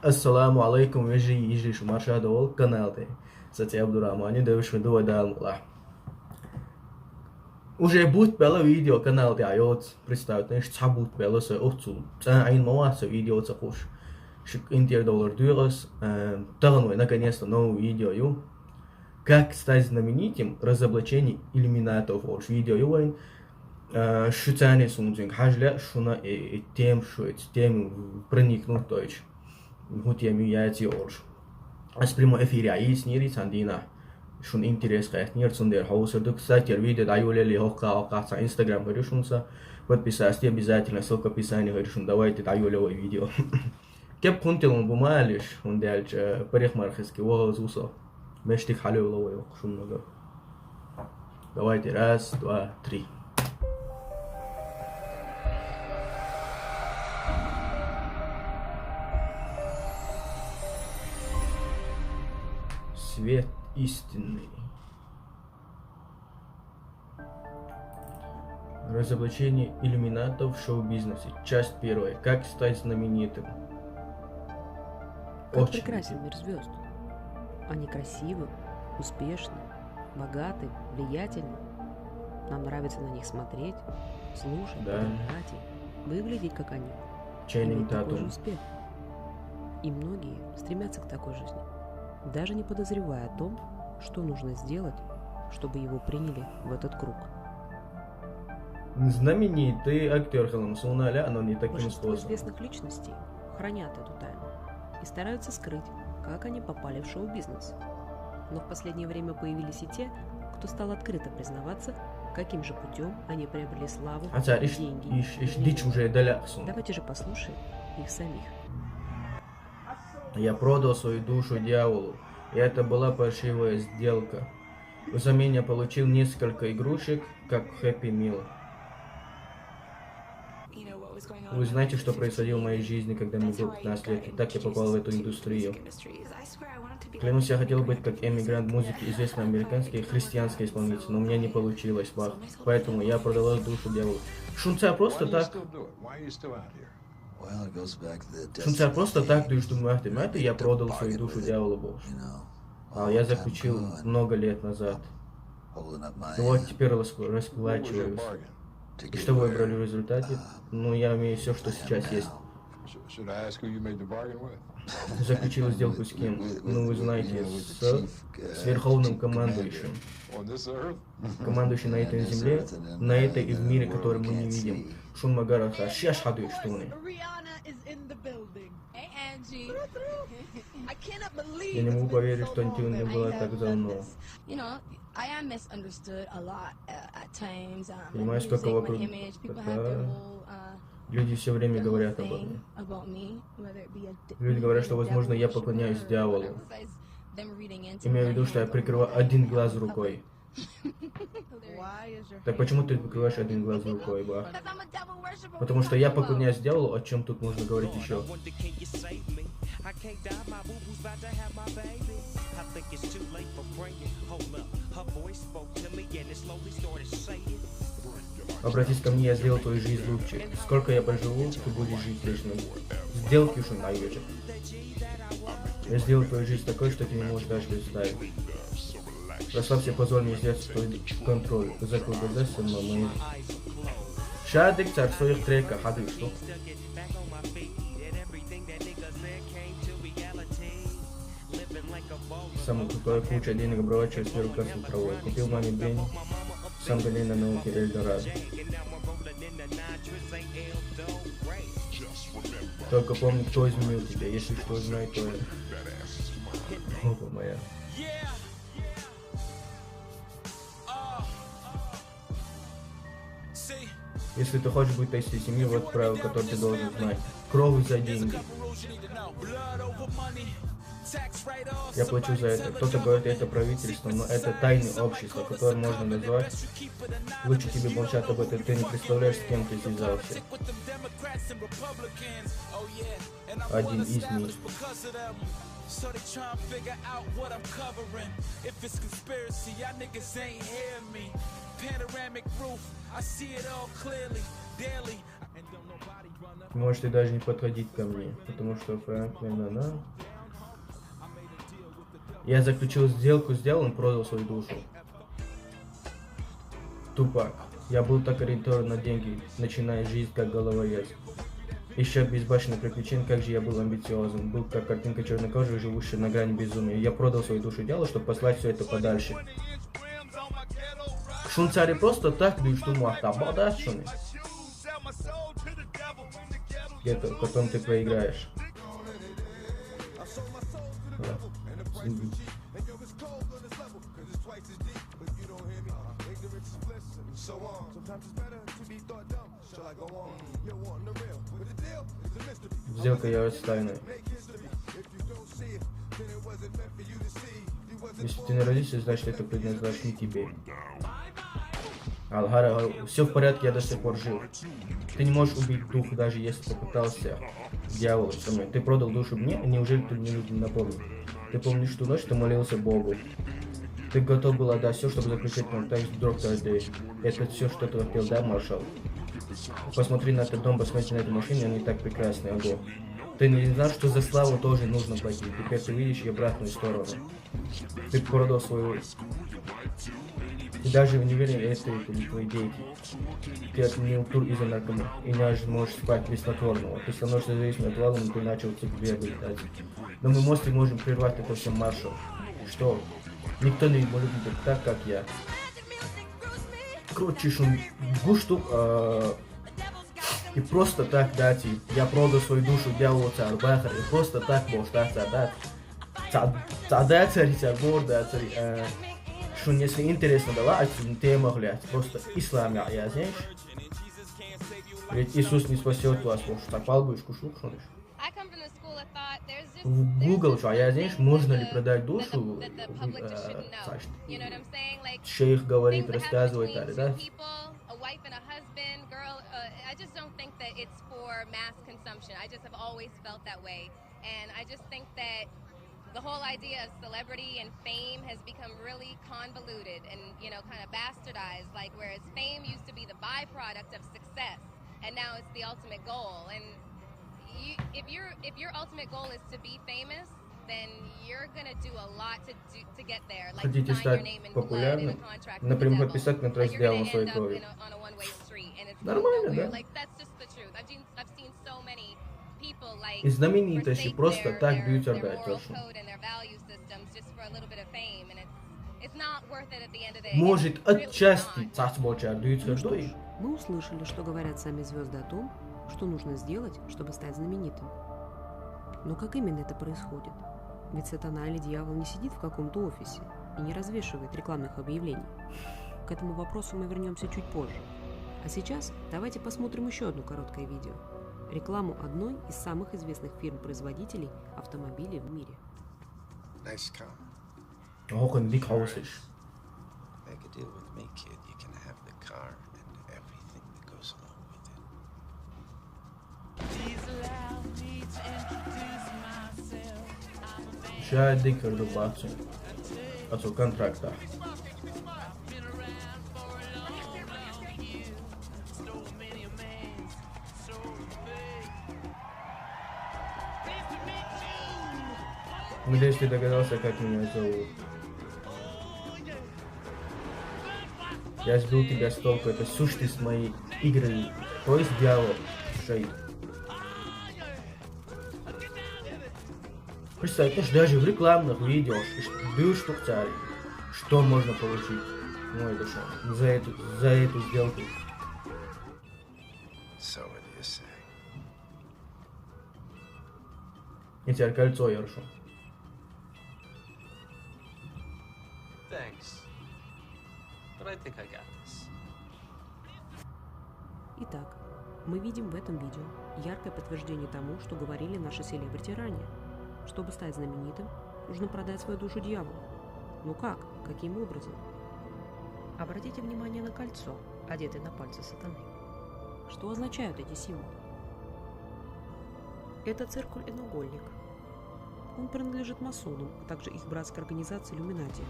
Assalamu alaikum, вежи шумашадол каналте. Сати Абдурамани, дэвишми дуа далмула. Уже будет бело видео канал дайот, представьте, что будет бело со отцу. Ein мауаса видео цахуш. $1 дюрос. Тарной, наконец-то, новое видео. Как стать знаменитым, разоблачение иллюминатов. Видео ювайн. Шуцане сумзинг, хажля шуна тем проникнуть точь. Вот я яйти орш. Аз прямо эфире аис нири сандина. Шун интерес кайт нир сундер хаусердук. Кстати, видео даюлели хока Инстаграм решунса. Подписаться обязательно, ссылка в описании решун. Давайте даюлевое видео. Кеп хунтилон бумалиш, он дальч парихмархиски вогазуса. Мештик халюловое шун много. Давайте раз, два, три. Свет истинный. Разоблачение иллюминатов в шоу-бизнесе. Часть первая. Как стать знаменитым. Как прекрасен мир звезд. Они красивы, успешны, богаты, влиятельны. Нам нравится на них смотреть, слушать, подражать им, выглядеть как они. Иметь такой же успех. И многие стремятся к такой жизни, даже не подозревая о том, что нужно сделать, чтобы его приняли в этот круг. Знаменитый актер Халамсуналя, но не таким Большинство способом. известных личностей хранят эту тайну и стараются скрыть, как они попали в шоу-бизнес. Но в последнее время появились и те, кто стал открыто признаваться, каким же путем они приобрели славу, деньги и влияние. Давайте же послушаем их самих. Я продал свою душу дьяволу, и это была паршивая сделка. Взамен я получил несколько игрушек, как Happy Meal. Вы знаете, что происходило в моей жизни, когда мне было 15 лет, и так я попал в эту индустрию. Клянусь, я хотел быть как эмигрант музыки, известный американский христианский исполнитель, но у меня не получилось, поэтому я продала душу дьяволу. Шунца просто так. Шунца просто так, думаю, я продал свою душу дьяволу больше. А я заключил много лет назад. Вот теперь расплачиваюсь. И что вы выбрали в результате? Ну, я имею все, что сейчас есть. Заключил сделку с кем? Ну, вы знаете, с верховным командующим. Командующий на этой земле, на этой и в мире, который мы не видим. Шун Магараха, шашхаду что он. Я не могу поверить, что Антион была так давно. Понимаю, сколько вокруг, когда люди все время говорят обо мне. Люди говорят, что, возможно, я поклоняюсь дьяволу. Имею в виду, что я прикрываю один глаз рукой. Так почему ты прикрываешь один глаз рукой, ба? Потому что я поклоняюсь дьяволу, о чем тут можно говорить еще? Обратись ко мне, я сделал твою жизнь лучше. Сколько я проживу, ты будешь жить вечно. Сделай кюшин на вечер. Я сделал твою жизнь такой, что ты не можешь даже представить. Расслабься, позволь мне сделать свой контроль. Закрой глаза, со мной. Шадик царь в своих треках, а ты что? Самая крутая куча денег брала через первый класс цифровой. Купил маме Бенни, сам гоняй на науке Эльдорадо. Только помни, кто изменил тебя. Если что знай, то это... Опа моя. Если ты хочешь быть частью семьи, вот правило, которое ты должен знать. Кровь за деньги. Я плачу за это. Кто-то говорит, это правительство, но это тайное общество, которое можно назвать. Лучше тебе молчать об этом, ты не представляешь, с кем ты связался. Один из них. So they try and figure out what I'm covering. If it's conspiracy, y'all niggas ain't hear me. Panoramic roof, I see it all clearly, daily. And don't nobody run up. Можете даже не подходить ко мне, потому что Франклин, она... Я заключил сделку, он продал свою душу. Тупак. Я был так ориентирован на деньги, начиная жизнь как головорез. Еще безбашенных приключений, как же я был амбициозен. Был как картинка чернокожей, живущая на грани безумия. Я продал свою душу дьяволу, чтобы послать все это подальше. Шунцари просто так бьют, что махтаба, да, шуны? Это потом ты проиграешь. Да. Сделка является тайной. Если ты не родишься, значит это предназначено тебе. Алгара, все в порядке, я до сих пор жив. Ты не можешь убить дух, даже если попытался. Дьявол, со мной. Ты продал душу мне, неужели ты мне напомнил? Ты помнишь ту ночь, ты молился Богу. Ты готов был отдать все, чтобы заключить контакт с Доктор Дэй. Это все, что ты хотел, да, маршал? Посмотри на этот дом, посмотри на эту машину, они так прекрасны, ого. Ты не знал, что за славу тоже нужно платить. Теперь ты видишь и обратную сторону. Ты продал свою... Ты даже не уверен, это не твои дети. Ты отменил тур из-за наркомании и не можешь спать без снотворного. Ты становишься зависимым от валом, и ты начал цикл реабилитации. Но мы мостик можем прервать это все, маршал. Что? Никто не может быть так, как я. Крутишь он гушту, и просто так дать, я продал свою душу дьяволу царь Бахар, и просто так можешь дать. Царь царь, гордая царь. Что если интересно давать, ты могли просто ислам, я знаешь? Ведь Иисус не спасет вас, может так будешь кушать, что ли? В Google, что я знаешь, можно ли продать душу? Шейх говорит, рассказывает, да? I just don't think that it's for mass consumption. I just have always felt that way. And I just think that the whole idea of celebrity and fame has become really convoluted and, you know, kind of bastardized. Like, whereas fame used to be the byproduct of success, and now it's the ultimate goal. And if your ultimate goal is to be famous, then you're gonna do a lot to get there. Like, Хотите стать популярным? Например, подписать контракт с дьяволом своей крови. Нормально, да? И знаменитости просто так бьют арбайтершу. Может, отчасти цацбочар бьют арбайтершу. Мы услышали, что говорят сами звезды о том, что нужно сделать, чтобы стать знаменитым. Но как именно это происходит? Ведь сатана или дьявол не сидит в каком-то офисе и не развешивает рекламных объявлений. К этому вопросу мы вернемся чуть позже. А сейчас давайте посмотрим еще одно короткое видео. Рекламу одной из самых известных фирм-производителей автомобилей в мире. Nice car. Ох, он big houses. Make a deal with me, kid. You can have the car and everything that goes along with it. Şayet dikkat baksın. Atıl kontrakta. Надеюсь, ты догадался, как меня зовут. Я сбил тебя с толку, это сущность моей игры. То есть дьявол, шейд. Представь, даже в рекламных видео бьют штукцари. Что можно получить? Мой душа. За эту сделку. И теперь кольцо я решу. Итак, мы видим в этом видео яркое подтверждение тому, что говорили наши селебрити ранее. Чтобы стать знаменитым, нужно продать свою душу дьяволу. Ну как? Каким образом? Обратите внимание на кольцо, одетое на пальце сатаны. Что означают эти символы? Это циркуль-треугольник. Он принадлежит масонам, а также их братской организации Иллюминати.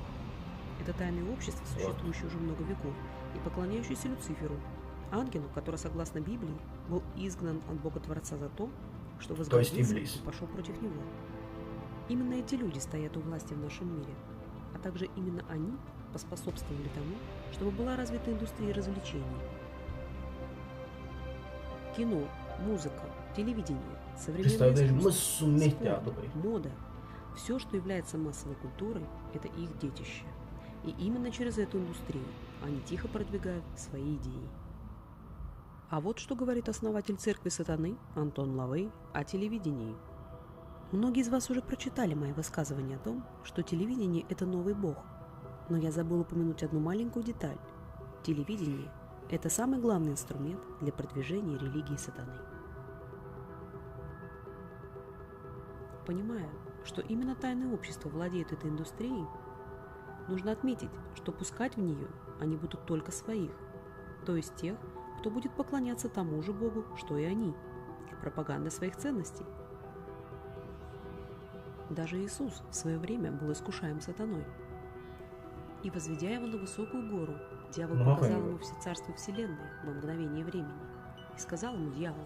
Это тайное общество, существующее уже много веков и поклоняющееся Люциферу, Ангелу, который, согласно Библии, был изгнан от Бога Творца за то, что То есть возгордился Иблис. и пошел против него. Именно эти люди стоят у власти в нашем мире, а также именно они поспособствовали тому, чтобы была развита индустрия развлечений. Кино, музыка, телевидение, современное Представляешь, мы искусство, суметь спорт, театры. мода. Все, что является массовой культурой, это их детище. И именно через эту индустрию они тихо продвигают свои идеи. А вот что говорит основатель церкви сатаны Антон Лавей о телевидении. Многие из вас уже прочитали мои высказывания о том, что телевидение – это новый бог. Но я забыл упомянуть одну маленькую деталь. Телевидение – это самый главный инструмент для продвижения религии сатаны. Понимая, что именно тайное общество владеет этой индустрией, нужно отметить, что пускать в нее они будут только своих, то есть тех, кто будет поклоняться тому же Богу, что и они, пропаганда своих ценностей. Даже Иисус в свое время был искушаем сатаной. И, возведя его на высокую гору, дьявол показал ему все царства вселенной во мгновение времени и сказал ему дьявол: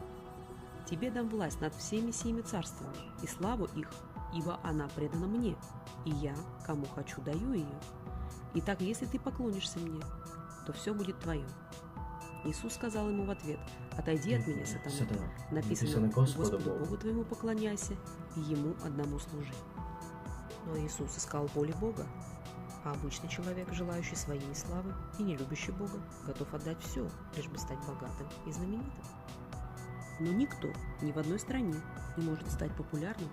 «Тебе дам власть над всеми семи царствами и славу их, ибо она предана мне, и я, кому хочу, даю ее. Итак, если ты поклонишься мне, то все будет твое». Иисус сказал ему в ответ: «Отойди от меня, сатана. Написано: Господу Богу твоему поклоняйся, и Ему одному служи». Но Иисус искал воли Бога, а обычный человек, желающий своей славы и не любящий Бога, готов отдать все, лишь бы стать богатым и знаменитым. Но никто ни в одной стране не может стать популярным,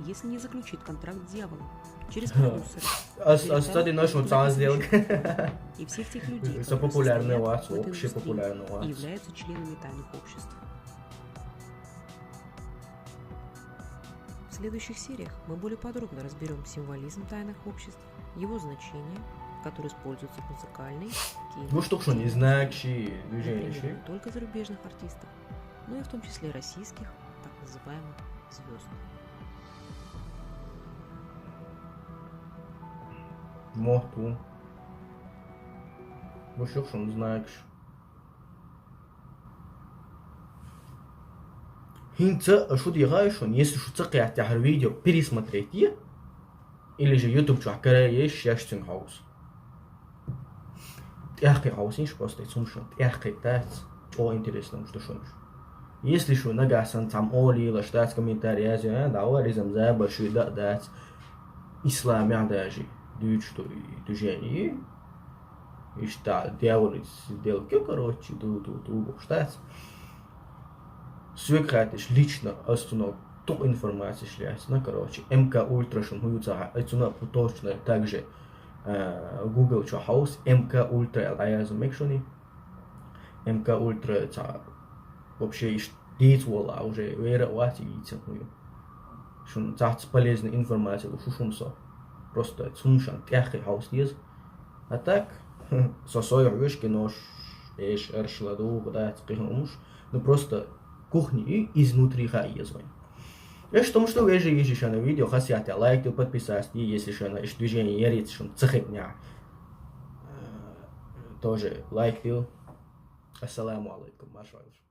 если не заключит контракт с дьяволом через продюсера. Кстати, нашу целую сделку. И всех тех людей, За которые популярный состоят вас, в этой вообще индустрии популярный и вас. являются членами тайных обществ. В следующих сериях мы более подробно разберем символизм тайных обществ, его значение, которое используется в музыкальной, Ну что не знающие движения. например, не только зарубежных артистов, но и в том числе российских, так называемых звезд. Мохту. Ну что не знаешь. Хинца, что делаешь, если что ты видео пересмотреть, или же YouTube чакара есть ящин хаус. Яхи хаус не просто сумшон. Яхи тать. Что интересно, что шонишь. Если что нагасан там оли, лаштать комментарии, давай резам за большой дать. Ислам даже что движение. И что дьявол сделал, короче, штать. Свекратиш лично остановил ту информацию шляется, короче, МК Ультра шумуются, это точно также Google House, МК Ультра, я замечу, МК Ультра это вообще действовало уже вероятно видите, что это полезная информация, что просто сумшан тяхи хаус есть, а так сосой рюшки нож, эш эршладу, куда это ну просто кухни и изнутри хаезвань. Я что вижу еще на видео, хотите лайк, подписаться, и если что на движение ярится, что цехетня, тоже лайк. Ассаламу алейкум, машалlah.